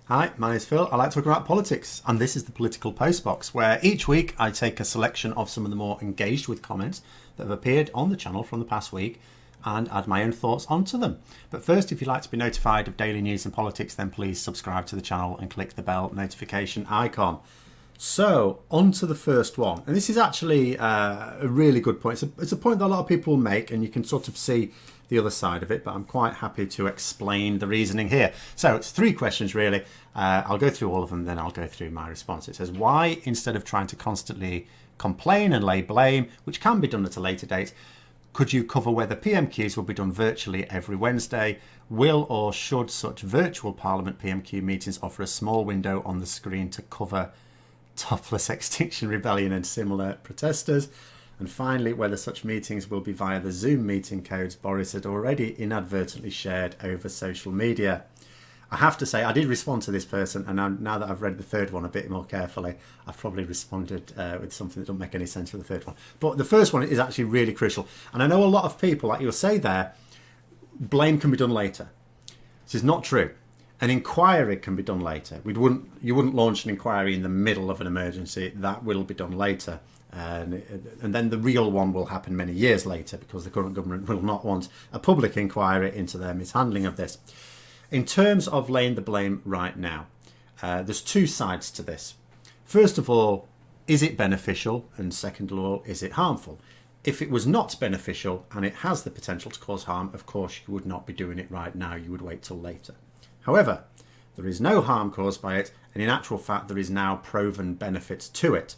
Hi, my name is Phil. I like talking about politics, and this is the Political Postbox, where each week I take a selection of some of the more engaged with comments that have appeared on the channel from the past week and add my own thoughts onto them. But first, if you'd like to be notified of daily news and politics, then please subscribe to the channel and click the bell notification icon. So, on to the first one. And this is actually a really good point. It's a point that a lot of people make, and you can sort of see the other side of it, but I'm quite happy to explain the reasoning here. So, it's three questions really. I'll go through all of them, then I'll go through my response. It says, why, instead of trying to constantly complain and lay blame, which can be done at a later date, could you cover whether PMQs will be done virtually every Wednesday? Will or should such virtual Parliament PMQ meetings offer a small window on the screen to cover topless Extinction Rebellion and similar protesters? And finally, whether such meetings will be via the Zoom meeting codes Boris had already inadvertently shared over social media. I have to say, I did respond to this person, and now that I've read the third one a bit more carefully, I've probably responded with something that doesn't make any sense for the third one. But the first one is actually really crucial. And I know a lot of people, like you'll say there, blame can be done later. This is not true. An inquiry can be done later. You wouldn't launch an inquiry in the middle of an emergency. That will be done later. And then the real one will happen many years later, because the current government will not want a public inquiry into their mishandling of this. In terms of laying the blame right now, there's two sides to this. First of all, is it beneficial? And second of all, is it harmful? If it was not beneficial and it has the potential to cause harm, of course you would not be doing it right now. You would wait till later. However, there is no harm caused by it, and in actual fact there is now proven benefits to it.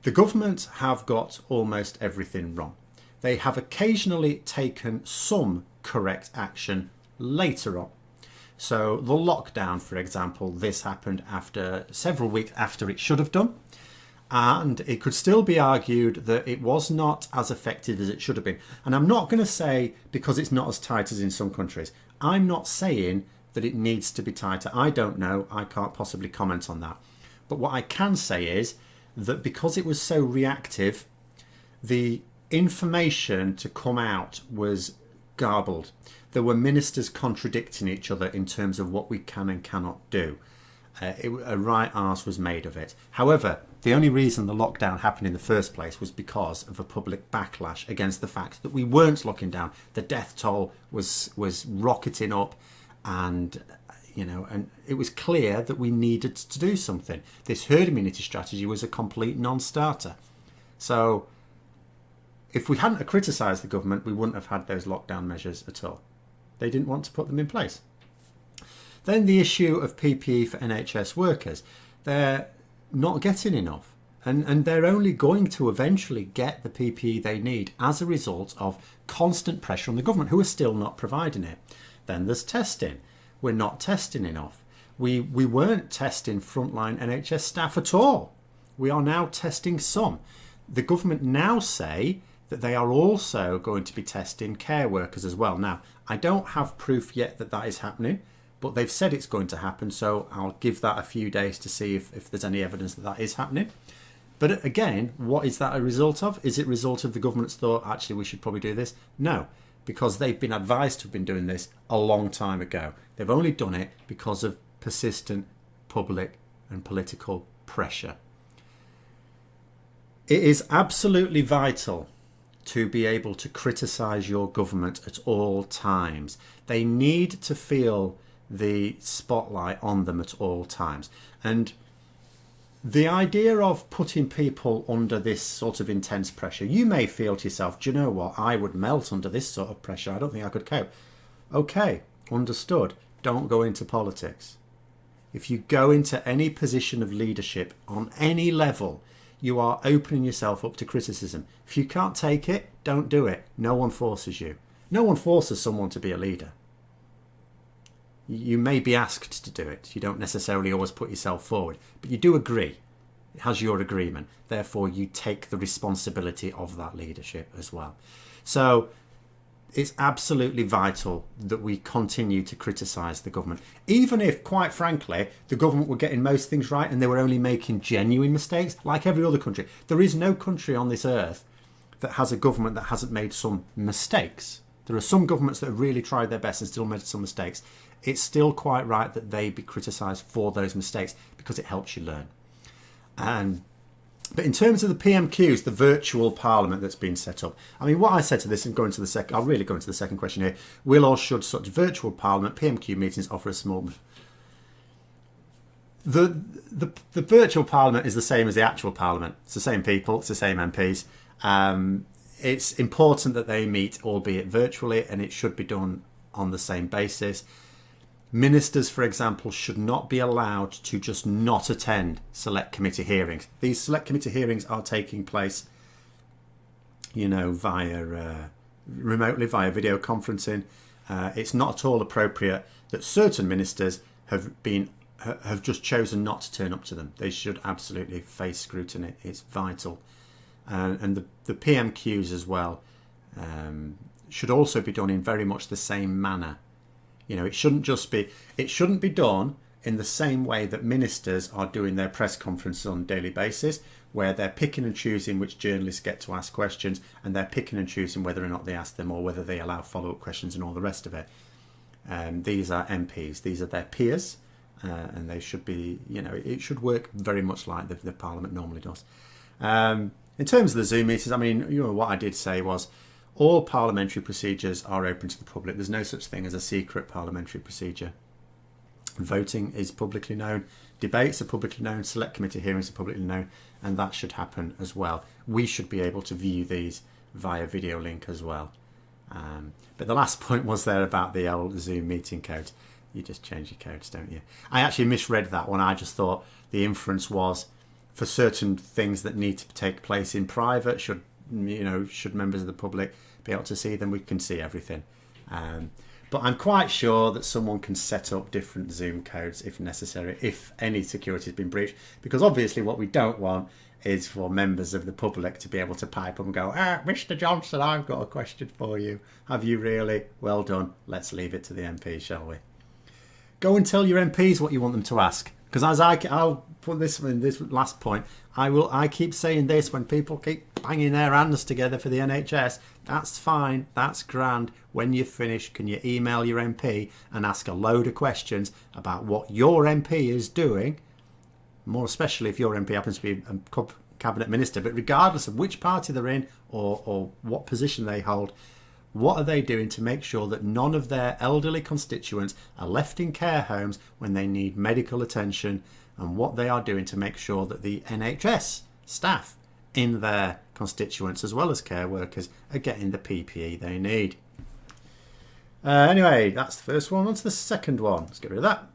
The government have got almost everything wrong. They have occasionally taken some correct action later on. So the lockdown, for example, this happened after several weeks after it should have done. And it could still be argued that it was not as effective as it should have been. And I'm not going to say because it's not as tight as in some countries. I'm not saying that it needs to be tighter. I don't know. I can't possibly comment on that. But what I can say is that because it was so reactive, the information to come out was garbled. There were ministers contradicting each other in terms of what we can and cannot do. A right arse was made of it. However, the only reason the lockdown happened in the first place was because of a public backlash against the fact that we weren't locking down. The death toll was rocketing up, and it was clear that we needed to do something. This herd immunity strategy was a complete non-starter. So if we hadn't criticised the government, we wouldn't have had those lockdown measures at all. They didn't want to put them in place. Then the issue of PPE for NHS workers. They're not getting enough. And they're only going to eventually get the PPE they need as a result of constant pressure on the government, who are still not providing it. Then there's testing. We're not testing enough. We weren't testing frontline NHS staff at all. We are now testing some. The government now say that they are also going to be testing care workers as well. Now, I don't have proof yet that that is happening, but they've said it's going to happen, so I'll give that a few days to see if there's any evidence that that is happening. But again, what is that a result of? Is it a result of the government's thought, actually, we should probably do this? No, because they've been advised to have been doing this a long time ago. They've only done it because of persistent public and political pressure. It is absolutely vital to be able to criticise your government at all times. They need to feel the spotlight on them at all times. And the idea of putting people under this sort of intense pressure, you may feel to yourself, do you know what, I would melt under this sort of pressure. I don't think I could cope. Okay, understood. Don't go into politics. If you go into any position of leadership on any level, you are opening yourself up to criticism. If you can't take it, don't do it. No one forces you. No one forces someone to be a leader. You may be asked to do it. You don't necessarily always put yourself forward, but you do agree. It has your agreement. Therefore, you take the responsibility of that leadership as well. So it's absolutely vital that we continue to criticise the government. Even if, quite frankly, the government were getting most things right and they were only making genuine mistakes, like every other country. There is no country on this earth that has a government that hasn't made some mistakes. There are some governments that have really tried their best and still made some mistakes. It's still quite right that they be criticised for those mistakes because it helps you learn. But in terms of the PMQs, the virtual parliament that's been set up, I mean, what I said to this, and going to the second, I'll really go into the second question here. Will or should such virtual parliament PMQ meetings offer a small? The virtual parliament is the same as the actual parliament. It's the same people, it's the same MPs. It's important that they meet, albeit virtually, and it should be done on the same basis. Ministers, for example, should not be allowed to just not attend select committee hearings. These select committee hearings are taking place, via remotely, via video conferencing. It's not at all appropriate that certain ministers have just chosen not to turn up to them. They should absolutely face scrutiny. It's vital. And the PMQs as well should also be done in very much the same manner. It shouldn't be done in the same way that ministers are doing their press conferences on a daily basis, where they're picking and choosing which journalists get to ask questions, and they're picking and choosing whether or not they ask them or whether they allow follow-up questions and all the rest of it. These are MPs. These are their peers, and they should be, it should work very much like the Parliament normally does. In terms of the Zoom meetings, I mean, what I did say was, all parliamentary procedures are open to the public. There's no such thing as a secret parliamentary procedure. Voting is publicly known, debates are publicly known, select committee hearings are publicly known, and that should happen as well. We should be able to view these via video link as well. But the last point was there about the old Zoom meeting codes. You just change your codes, don't you? I actually misread that one. I just thought the inference was for certain things that need to take place in private, should members of the public be able to see them, we can see everything. But I'm quite sure that someone can set up different Zoom codes if necessary, if any security has been breached, because obviously what we don't want is for members of the public to be able to pipe up and go, Mr. Johnson, I've got a question for you. Have you really? Well done. Let's leave it to the MP, shall we? Go and tell your MPs what you want them to ask. Because I'll put this in this last point, I keep saying this when people keep banging their hands together for the NHS. That's fine, that's grand. When you finish, can you email your MP and ask a load of questions about what your MP is doing? More especially if your MP happens to be a cabinet minister, but regardless of which party they're in or what position they hold, what are they doing to make sure that none of their elderly constituents are left in care homes when they need medical attention, and what they are doing to make sure that the NHS staff in their constituents, as well as care workers, are getting the PPE they need. Anyway, that's the first one. On to the second one. Let's get rid of that.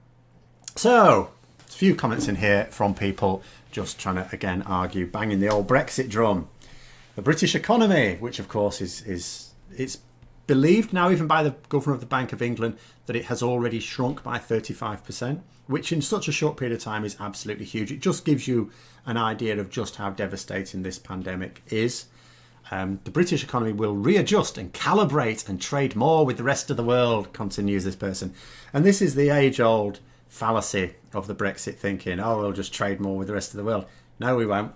So, a few comments in here from people just trying to, again, argue, banging the old Brexit drum. The British economy, which of course it's believed now, even by the Governor of the Bank of England, that it has already shrunk by 35%, which in such a short period of time is absolutely huge. It just gives you an idea of just how devastating this pandemic is. The British economy will readjust and calibrate and trade more with the rest of the world, continues this person. And this is the age-old fallacy of the Brexit thinking, we'll just trade more with the rest of the world. No, we won't.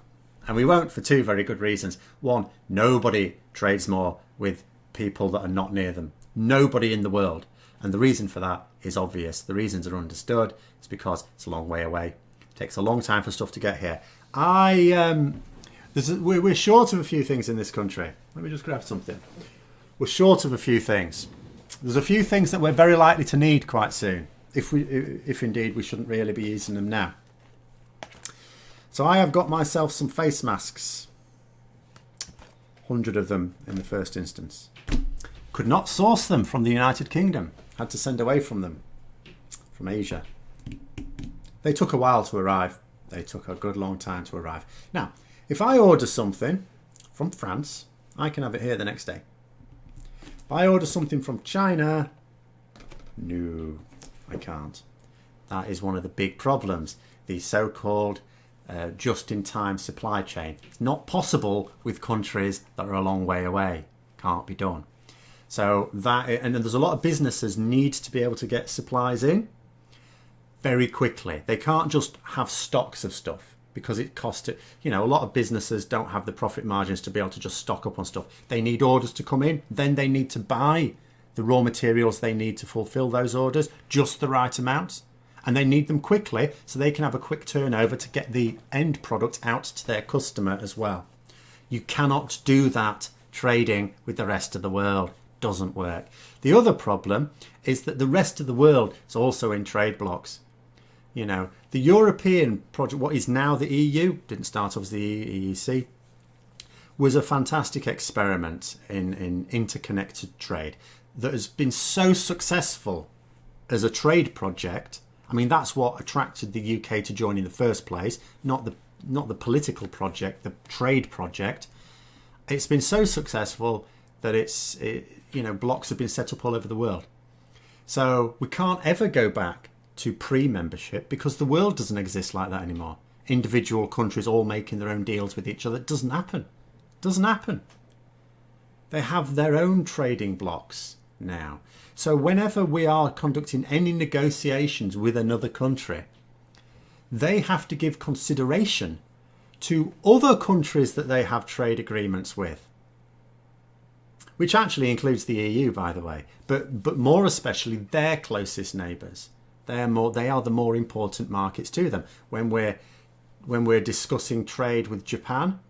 And we won't for two very good reasons. One, nobody trades more with people that are not near them. Nobody in the world. And the reason for that is obvious. The reasons are understood. It's because it's a long way away. It takes a long time for stuff to get here. We're short of a few things in this country. Let me just grab something. We're short of a few things. There's a few things that we're very likely to need quite soon, if indeed we shouldn't really be using them now. So I have got myself some face masks. 100 of them in the first instance. Could not source them from the United Kingdom. Had to send away from them from Asia. They took a while to arrive. They took a good long time to arrive. Now, if I order something from France, I can have it here the next day. If I order something from China, no, I can't. That is one of the big problems. The so-called just-in-time supply chain. It's not possible with countries that are a long way away. Can't be done. So and there's a lot of businesses need to be able to get supplies in very quickly. They can't just have stocks of stuff. because it cost it. You know, a lot of businesses don't have the profit margins to be able to just stock up on stuff. They need orders to come in, then they need to buy the raw materials they need to fulfill those orders, just the right amount. And they need them quickly so they can have a quick turnover to get the end product out to their customer as well. You cannot do that trading with the rest of the world. Doesn't work. The other problem is that the rest of the world is also in trade blocks. You know, the European project, what is now the EU, didn't start off as the EEC, was a fantastic experiment in interconnected trade that has been so successful as a trade project. I mean, that's what attracted the UK to join in the first place, not the political project, the trade project. It's been so successful that blocks have been set up all over the world. So we can't ever go back to pre-membership because the world doesn't exist like that anymore. Individual countries all making their own deals with each other. It doesn't happen. It doesn't happen. They have their own trading blocks now. So whenever we are conducting any negotiations with another country, they have to give consideration to other countries that they have trade agreements with, which actually includes the EU, by the way, but more especially their closest neighbours. They are the more important markets to them. When we're discussing trade with Japan,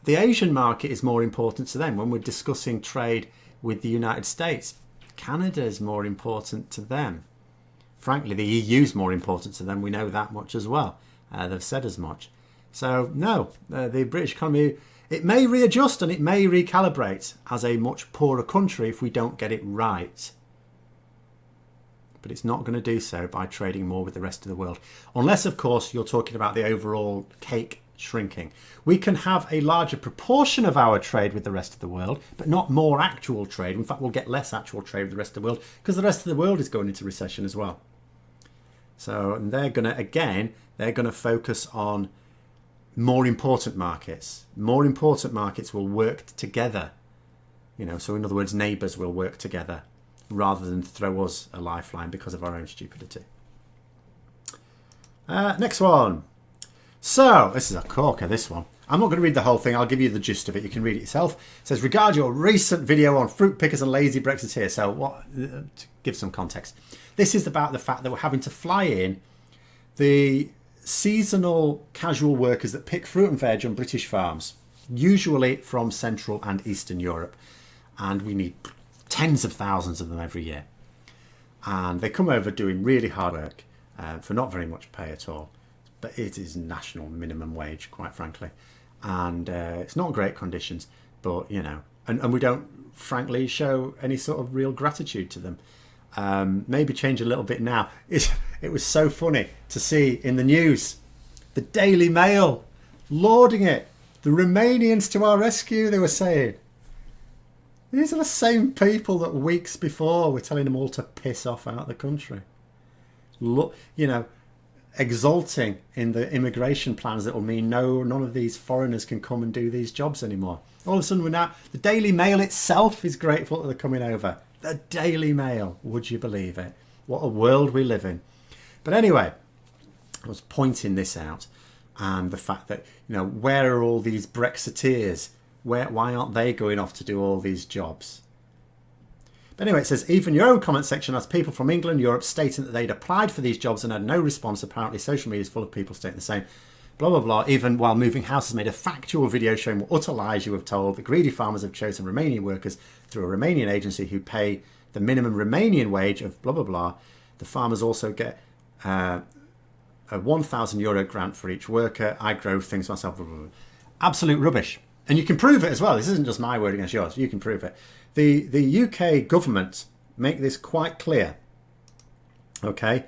the Asian market is more important to them. When we're discussing trade with the United States, Canada is more important to them. Frankly, the EU is more important to them. We know that much as well. They've said as much. So no, the British economy, it may readjust and it may recalibrate as a much poorer country if we don't get it right. But it's not going to do so by trading more with the rest of the world. Unless, of course, you're talking about the overall cake shrinking. We can have a larger proportion of our trade with the rest of the world, but not more actual trade. In fact, we'll get less actual trade with the rest of the world because the rest of the world is going into recession as well. So they're going to focus on more important markets. More important markets will work together. You know, so in other words, neighbours will work together rather than throw us a lifeline because of our own stupidity. Next one. So, this is a corker, this one. I'm not going to read the whole thing. I'll give you the gist of it. You can read it yourself. It says, regard your recent video on fruit pickers and lazy Brexiteers. So, to give some context. This is about the fact that we're having to fly in the seasonal casual workers that pick fruit and veg on British farms, usually from Central and Eastern Europe. And we need tens of thousands of them every year. And they come over doing really hard work for not very much pay at all. But it is national minimum wage, quite frankly. And it's not great conditions, but, you know, and we don't, frankly, show any sort of real gratitude to them. Maybe change a little bit now. It was so funny to see in the news, the Daily Mail lauding it. The Romanians to our rescue, they were saying. These are the same people that weeks before were telling them all to piss off out of the country. Look, you know, exulting in the immigration plans that will mean none of these foreigners can come and do these jobs anymore. All of a sudden, the Daily Mail itself is grateful that they're coming over. The Daily Mail, would you believe it? What a world we live in. But anyway, I was pointing this out, and the fact that, you know, where are all these Brexiteers? Why aren't they going off to do all these jobs? But anyway, it says, even your own comment section has people from England, Europe stating that they'd applied for these jobs and had no response. Apparently, social media is full of people stating the same. Blah, blah, blah. Even while Moving House has made a factual video showing what utter lies you have told. The greedy farmers have chosen Romanian workers through a Romanian agency who pay the minimum Romanian wage of blah, blah, blah. The farmers also get a €1,000 grant for each worker. I grow things myself. Blah, blah, blah. Absolute rubbish. And you can prove it as well. This isn't just my word against yours. You can prove it. The UK government make this quite clear. Okay.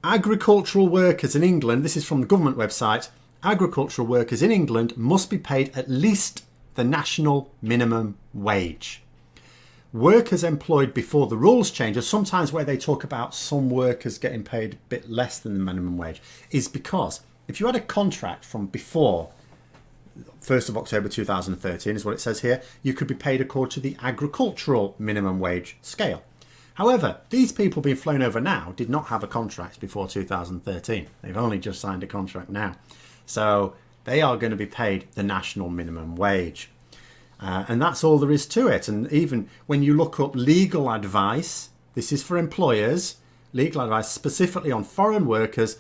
Agricultural workers in England, this is from the government website, agricultural workers in England must be paid at least the national minimum wage. Workers employed before the rules change, sometimes where they talk about some workers getting paid a bit less than the minimum wage, is because if you had a contract from before 1st of October 2013 is what it says here, you could be paid according to the agricultural minimum wage scale. However, these people being flown over now did not have a contract before 2013. They've only just signed a contract now. So they are going to be paid the national minimum wage. And that's all there is to it. And even when you look up legal advice, this is for employers, legal advice specifically on foreign workers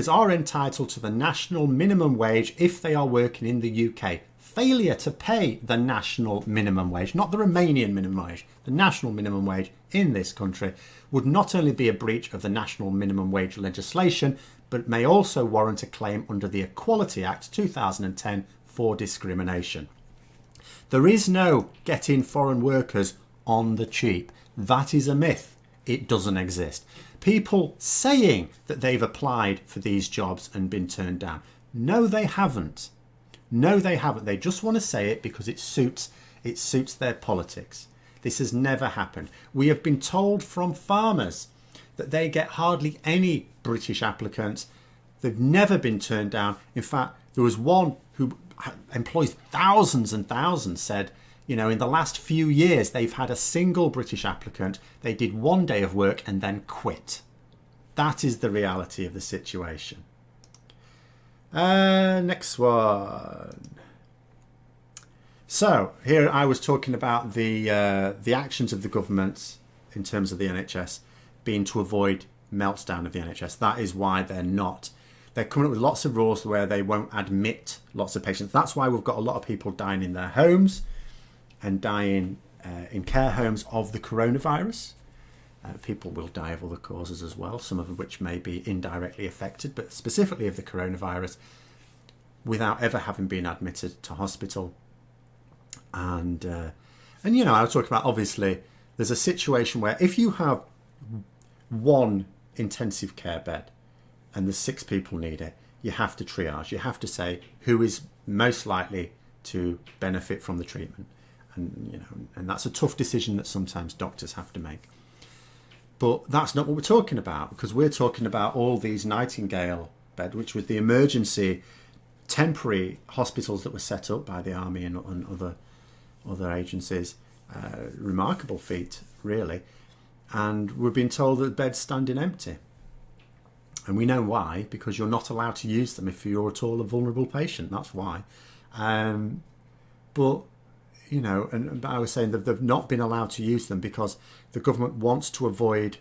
are entitled to the national minimum wage if they are working in the UK. Failure to pay the national minimum wage, not the Romanian minimum wage, the national minimum wage in this country, would not only be a breach of the national minimum wage legislation, but may also warrant a claim under the Equality Act 2010 for discrimination. There is no getting foreign workers on the cheap. That is a myth. It doesn't exist. People saying that they've applied for these jobs and been turned down. No, they haven't. No, they haven't. They just want to say it because it suits their politics. This has never happened. We have been told from farmers that they get hardly any British applicants. They've never been turned down. In fact, there was one who employs thousands and thousands said, in the last few years, they've had a single British applicant. They did one day of work and then quit. That is the reality of the situation. Next one. So here I was talking about the actions of the government in terms of the NHS being to avoid meltdown of the NHS. That is why they're coming up with lots of rules where they won't admit lots of patients. That's why we've got a lot of people dying in their homes and dying in care homes of the coronavirus. People will die of other causes as well, some of which may be indirectly affected, but specifically of the coronavirus, without ever having been admitted to hospital. And I was talking about, obviously, there's a situation where if you have one intensive care bed and the 6 people need it, you have to triage. You have to say who is most likely to benefit from the treatment. And that's a tough decision that sometimes doctors have to make. But that's not what we're talking about, because we're talking about all these Nightingale bed, which was the emergency temporary hospitals that were set up by the army and other agencies. Remarkable feat, really. And we're being told that beds standing empty. And we know why, because you're not allowed to use them if you're at all a vulnerable patient. That's why. But I was saying that they've not been allowed to use them because the government wants to avoid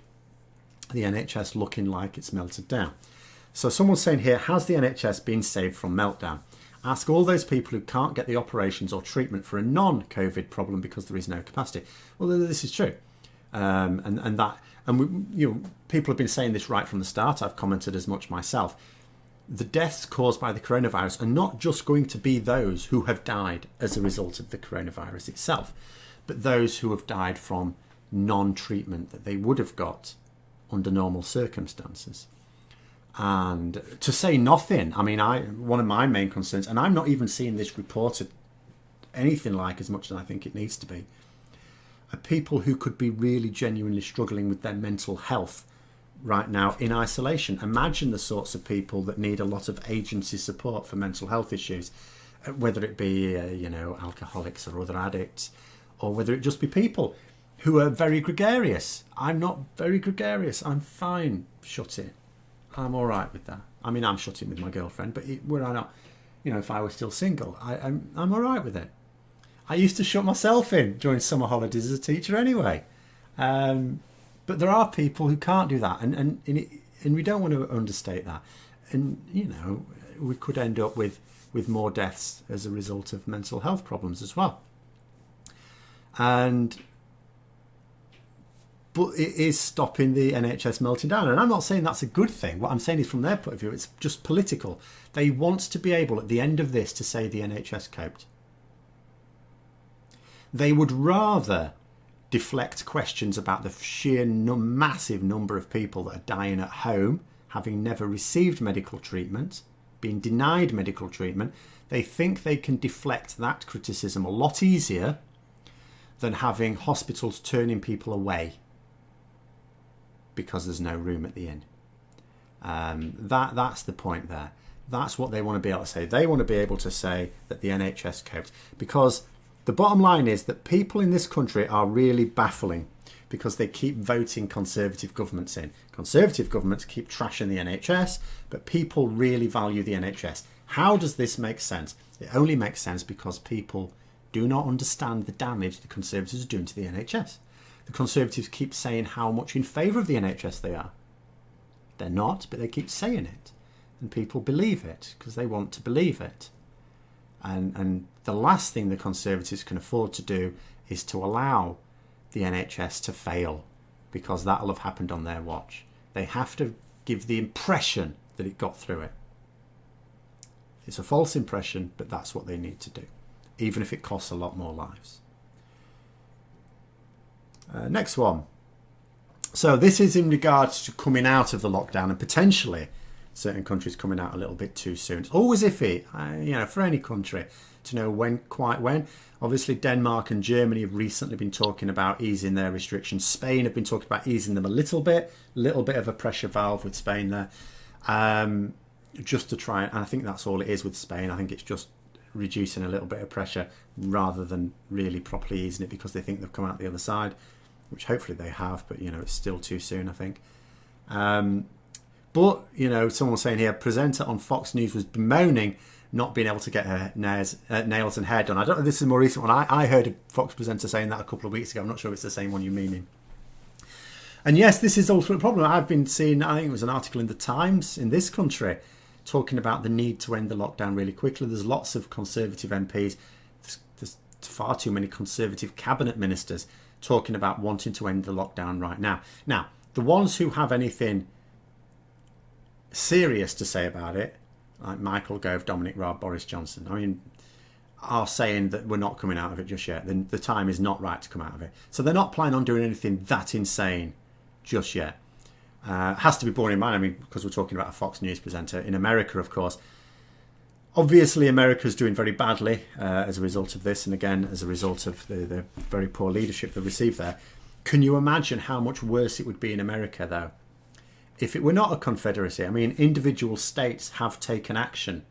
the NHS looking like it's melted down. So someone's saying here, has the NHS been saved from meltdown? Ask all those people who can't get the operations or treatment for a non-COVID problem because there is no capacity. Well, this is true. People have been saying this right from the start. I've commented as much myself. The deaths caused by the coronavirus are not just going to be those who have died as a result of the coronavirus itself, but those who have died from non-treatment that they would have got under normal circumstances. And to say nothing, one of my main concerns, and I'm not even seeing this reported anything like as much as I think it needs to be, are people who could be really genuinely struggling with their mental health right now in isolation. Imagine the sorts of people that need a lot of agency support for mental health issues, whether it be alcoholics or other addicts, or whether it just be people who are very gregarious. I'm not very gregarious. I'm fine. Shut it. I'm all right with that. I'm shut in with my girlfriend, but were I not, if I were still single, I'm all right with it. I used to shut myself in during summer holidays as a teacher anyway. But there are people who can't do that, and we don't want to understate that. And we could end up with more deaths as a result of mental health problems as well. But it is stopping the NHS melting down, and I'm not saying that's a good thing. What I'm saying is, from their point of view, it's just political. They want to be able, at the end of this, to say the NHS coped. They would rather deflect questions about the sheer massive number of people that are dying at home, having never received medical treatment, being denied medical treatment. They think they can deflect that criticism a lot easier than having hospitals turning people away because there's no room at the inn. That's the point there. That's what they want to be able to say. They want to be able to say that the NHS coped, because the bottom line is that people in this country are really baffling. because they keep voting Conservative governments in. Conservative governments keep trashing the NHS, but people really value the NHS. How does this make sense? It only makes sense because people do not understand the damage the Conservatives are doing to the NHS. The Conservatives keep saying how much in favour of the NHS they are. They're not, but they keep saying it. And people believe it because they want to believe it. And the last thing the Conservatives can afford to do is to allow the NHS to fail, because that'll have happened on their watch. They have to give the impression that it got through it. It's a false impression, but that's what they need to do, even if it costs a lot more lives. Next one. So this is in regards to coming out of the lockdown and potentially certain countries coming out a little bit too soon. It's always iffy, for any country to know quite when. Obviously, Denmark and Germany have recently been talking about easing their restrictions. Spain have been talking about easing them a little bit of a pressure valve with Spain there, just to try. And I think that's all it is with Spain. I think it's just reducing a little bit of pressure rather than really properly easing it, because they think they've come out the other side, which hopefully they have, but it's still too soon, I think. But someone was saying here, presenter on Fox News was bemoaning not being able to get her nails and hair done. I don't know if this is a more recent one. I heard a Fox presenter saying that a couple of weeks ago. I'm not sure if it's the same one you're meaning. And yes, this is also a problem. I've been seeing, I think it was an article in the Times in this country talking about the need to end the lockdown really quickly. There's lots of Conservative MPs. There's far too many Conservative cabinet ministers talking about wanting to end the lockdown right now. Now, the ones who have anything serious to say about it, like Michael Gove, Dominic Raab, Boris Johnson, are saying that we're not coming out of it just yet. The time is not right to come out of it. So they're not planning on doing anything that insane just yet. Has to be borne in mind, because we're talking about a Fox News presenter. In America, of course, obviously America's doing very badly as a result of this, and again, as a result of the very poor leadership they received there. Can you imagine how much worse it would be in America, though? If it were not a confederacy, individual states have taken action,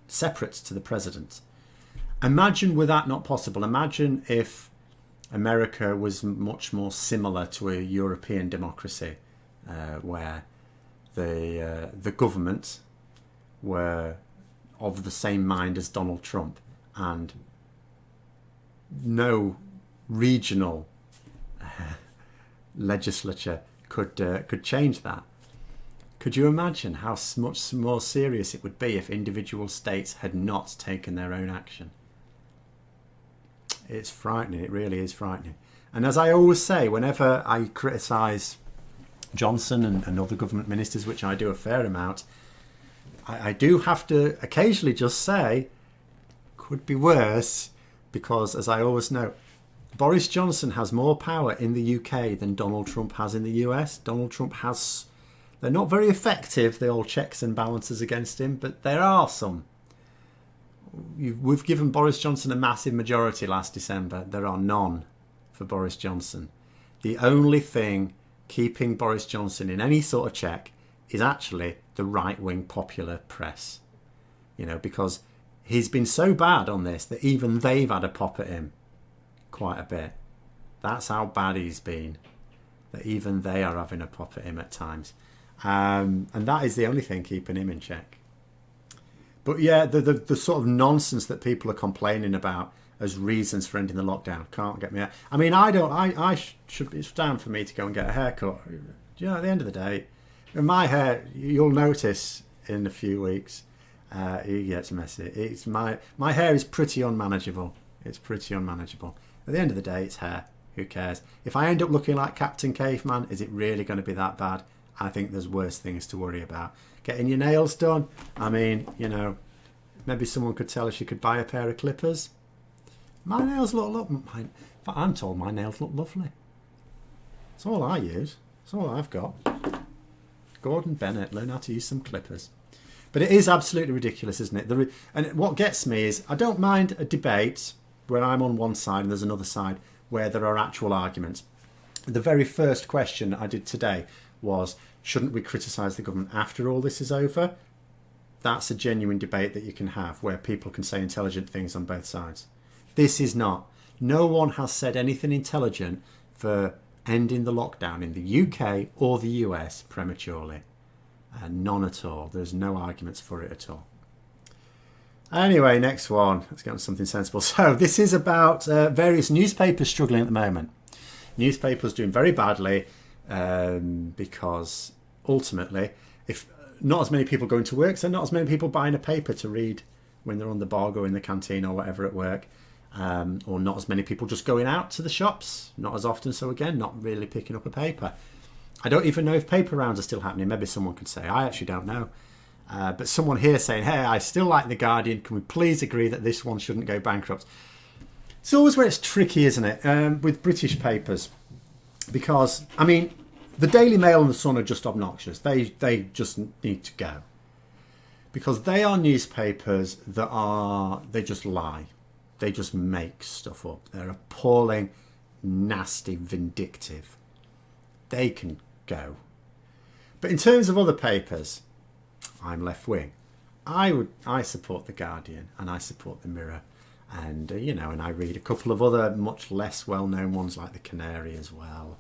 separate to the president. Imagine were that not possible. Imagine if America was much more similar to a European democracy, where the government were of the same mind as Donald Trump, and no regional legislature could change that. Could you imagine how much more serious it would be if individual states had not taken their own action? It's frightening. It really is frightening. And as I always say, whenever I criticise Johnson and other government ministers, which I do a fair amount, I do have to occasionally just say, could be worse, because as I always know, Boris Johnson has more power in the UK than Donald Trump has in the US. Donald Trump has... They're not very effective, the old checks and balances against him, but there are some. We've given Boris Johnson a massive majority last December. There are none for Boris Johnson. The only thing keeping Boris Johnson in any sort of check is actually the right-wing popular press. Because he's been so bad on this that even they've had a pop at him quite a bit. That's how bad he's been, that even they are having a pop at him at times. And that is the only thing keeping him in check. But yeah, the sort of nonsense that people are complaining about as reasons for ending the lockdown can't get me out. It's time for me to go and get a haircut. At the end of the day, my hair, you'll notice in a few weeks, it gets messy. My hair is pretty unmanageable. It's pretty unmanageable. At the end of the day, it's hair. Who cares? If I end up looking like Captain Caveman, is it really going to be that bad? I think there's worse things to worry about. Getting your nails done. Maybe someone could tell us you could buy a pair of clippers. My nails look. I'm told my nails look lovely. It's all I use. It's all I've got. Gordon Bennett, learn how to use some clippers. But it is absolutely ridiculous, isn't it? And what gets me is, I don't mind a debate where I'm on one side and there's another side where there are actual arguments. The very first question I did today was, shouldn't we criticise the government after all this is over? That's a genuine debate that you can have, where people can say intelligent things on both sides. This is not. No one has said anything intelligent for ending the lockdown in the UK or the US prematurely. None at all. There's no arguments for it at all. Anyway, next one. Let's get on to something sensible. So this is about various newspapers struggling at the moment. Newspapers doing very badly because ultimately, if not as many people going to work, so not as many people buying a paper to read when they're on the bog or in the canteen or whatever at work, or not as many people just going out to the shops, not as often, so again, not really picking up a paper. I don't even know if paper rounds are still happening. Maybe someone could say. I actually don't know. But someone here saying, hey, I still like The Guardian. Can we please agree that this one shouldn't go bankrupt? It's always where it's tricky, isn't it, with British papers? Because, I mean, the Daily Mail and the Sun are just obnoxious. They just need to go. Because they are newspapers they just lie. They just make stuff up. They're appalling, nasty, vindictive. They can go. But in terms of other papers, I'm left wing. I support The Guardian and I support the Mirror, and and I read a couple of other much less well-known ones like the Canary as well,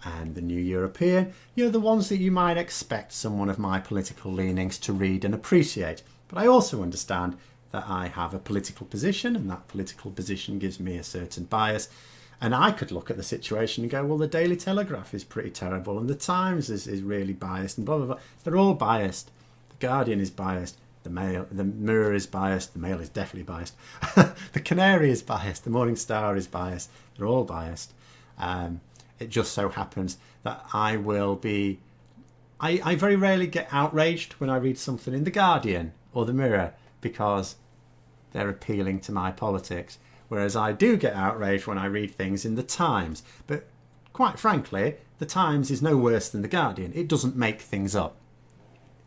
and the New European. The ones that you might expect someone of my political leanings to read and appreciate. But I also understand that I have a political position, and that political position gives me a certain bias. And I could look at the situation and go, well, the Daily Telegraph is pretty terrible, and the Times is really biased, and blah, blah, blah. They're all biased. The Guardian is biased. The Mirror is biased. The Mail is definitely biased. The Canary is biased. The Morning Star is biased. They're all biased. It just so happens that I very rarely get outraged when I read something in The Guardian or the Mirror because they're appealing to my politics. Whereas I do get outraged when I read things in the Times. But quite frankly, the Times is no worse than the Guardian. It doesn't make things up.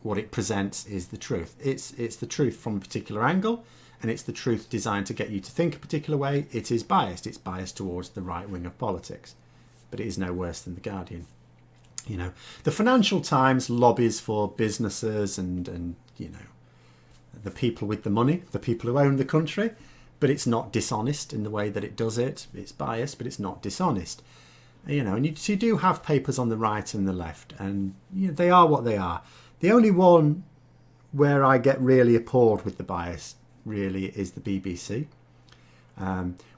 What it presents is the truth. It's the truth from a particular angle, and it's the truth designed to get you to think a particular way. It is biased. It's biased towards the right wing of politics. But it is no worse than the Guardian. The Financial Times lobbies for businesses and the people with the money, the people who own the country. But it's not dishonest in the way that it does it. It's biased, but it's not dishonest. And you do have papers on the right and the left, and they are what they are. The only one where I get really appalled with the bias, really, is the BBC.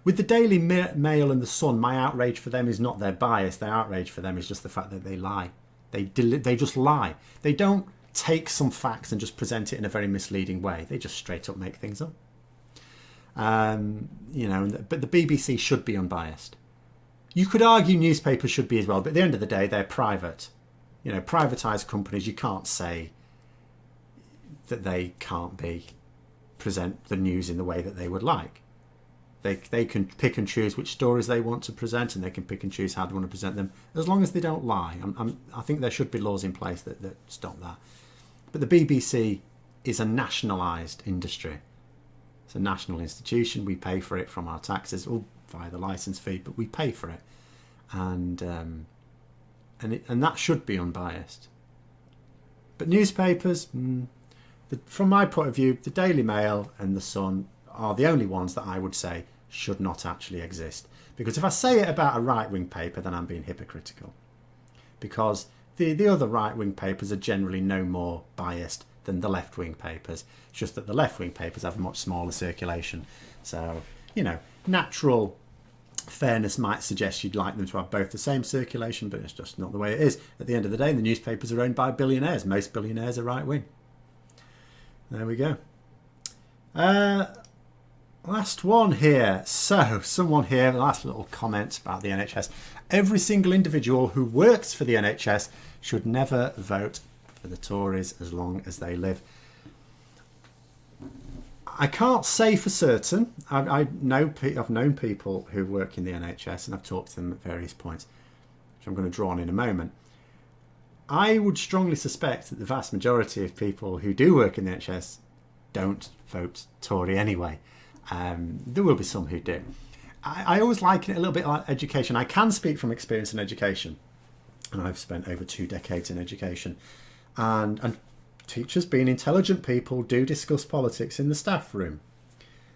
With the Daily Mail and the Sun, my outrage for them is not their bias. Their outrage for them is just the fact that they lie. They just lie. They don't take some facts and just present it in a very misleading way. They just straight up make things up. But the BBC should be unbiased. You could argue newspapers should be as well, but at the end of the day, they're private. Privatised companies, you can't say that they can't present the news in the way that they would like. They can pick and choose which stories they want to present, and they can pick and choose how they want to present them, as long as they don't lie. I think there should be laws in place that stop that. But the BBC is a nationalised industry. It's a national institution. We pay for it from our taxes, or via the licence fee, but we pay for it, and that should be unbiased. But newspapers, from my point of view, the Daily Mail and the Sun are the only ones that I would say should not actually exist. Because if I say it about a right-wing paper, then I'm being hypocritical. Because the other right-wing papers are generally no more biased than the left-wing papers. It's just that the left-wing papers have a much smaller circulation. So, natural fairness might suggest you'd like them to have both the same circulation, but it's just not the way it is. At the end of the day, the newspapers are owned by billionaires. Most billionaires are right-wing. There we go. Last one here. So, someone here, last little comment about the NHS. Every single individual who works for the NHS should never vote for the Tories as long as they live. I can't say for certain. I've known people who work in the NHS, and I've talked to them at various points, which I'm going to draw on in a moment. I would strongly suspect that the vast majority of people who do work in the NHS don't vote Tory anyway. There will be some who do. I always liken it a little bit like education. I can speak from experience in education, and I've spent over 2 decades in education. And teachers, being intelligent people, do discuss politics in the staff room.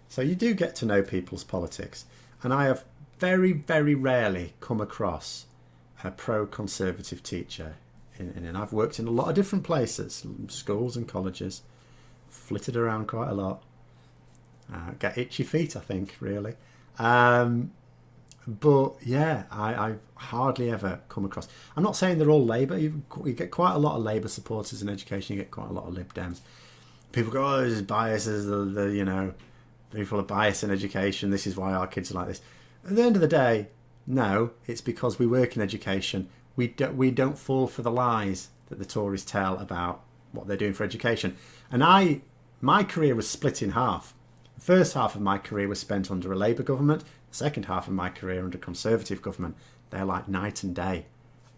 So you do get to know people's politics. And I have very, very rarely come across a pro-conservative teacher. And I've worked in a lot of different places, schools and colleges, flitted around quite a lot. Get itchy feet, I think, really. But yeah, I've hardly ever come across. I'm not saying they're all Labour. You get quite a lot of Labour supporters in education. You get quite a lot of Lib Dems. People go, oh, there's biases. People are biased in education. This is why our kids are like this. At the end of the day, no, it's because we work in education. We don't fall for the lies that the Tories tell about what they're doing for education. And my career was split in half. The first half of my career was spent under a Labour government. The second half of my career under a Conservative government. They're like night and day.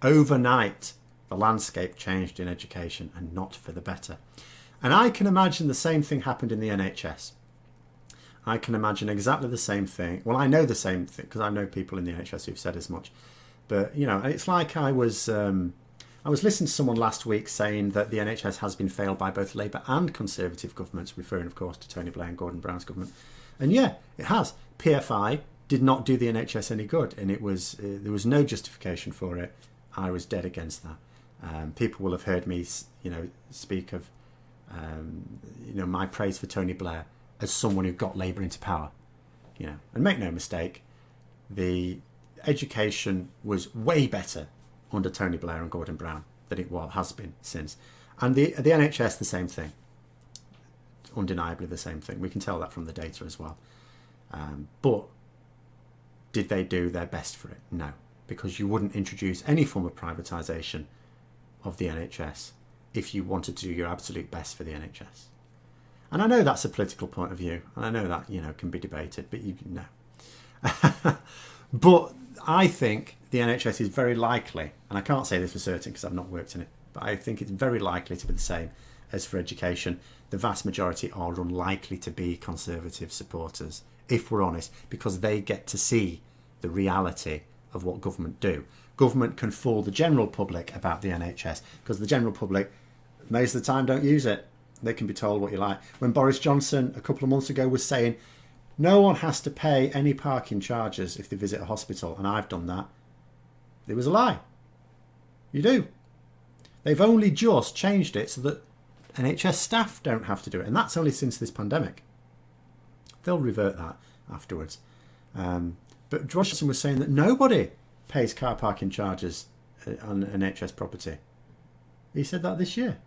Overnight, the landscape changed in education, and not for the better. And I can imagine the same thing happened in the NHS. I can imagine exactly the same thing. Well, I know the same thing because I know people in the NHS who've said as much. But, it's like I was listening to someone last week saying that the NHS has been failed by both Labour and Conservative governments, referring, of course, to Tony Blair and Gordon Brown's government. And yeah, it has. PFI did not do the NHS any good, and there was no justification for it. I was dead against that. People will have heard me, speak of, my praise for Tony Blair as someone who got Labour into power. And make no mistake, the education was way better under Tony Blair and Gordon Brown than it has been since. And the NHS, the same thing. Undeniably the same thing. We can tell that from the data as well. But did they do their best for it? No. Because you wouldn't introduce any form of privatisation of the NHS if you wanted to do your absolute best for the NHS. And I know that's a political point of view, and I know that, can be debated, but But I think the NHS is very likely, and I can't say this for certain because I've not worked in it, but I think it's very likely to be the same as for education. The vast majority are unlikely to be Conservative supporters, if we're honest, because they get to see the reality of what government do. Government can fool the general public about the NHS because the general public most of the time don't use it. They can be told what you like. When Boris Johnson a couple of months ago was saying no one has to pay any parking charges if they visit a hospital, and I've done that, it was a lie. You do. They've only just changed it so that NHS staff don't have to do it, and that's only since this pandemic. They'll revert that afterwards. But Johnson was saying that nobody pays car parking charges on NHS property. He said that this year.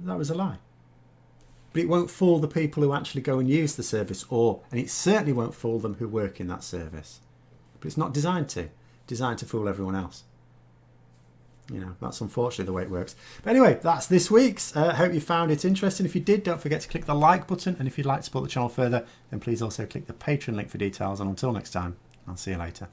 That was a lie. But it won't fool the people who actually go and use the service, and it certainly won't fool them who work in that service. But it's not designed to fool everyone else. That's unfortunately the way it works. But anyway, that's this week's. Hope you found it interesting. If you did, don't forget to click the like button. And if you'd like to support the channel further, then please also click the Patreon link for details. And until next time, I'll see you later.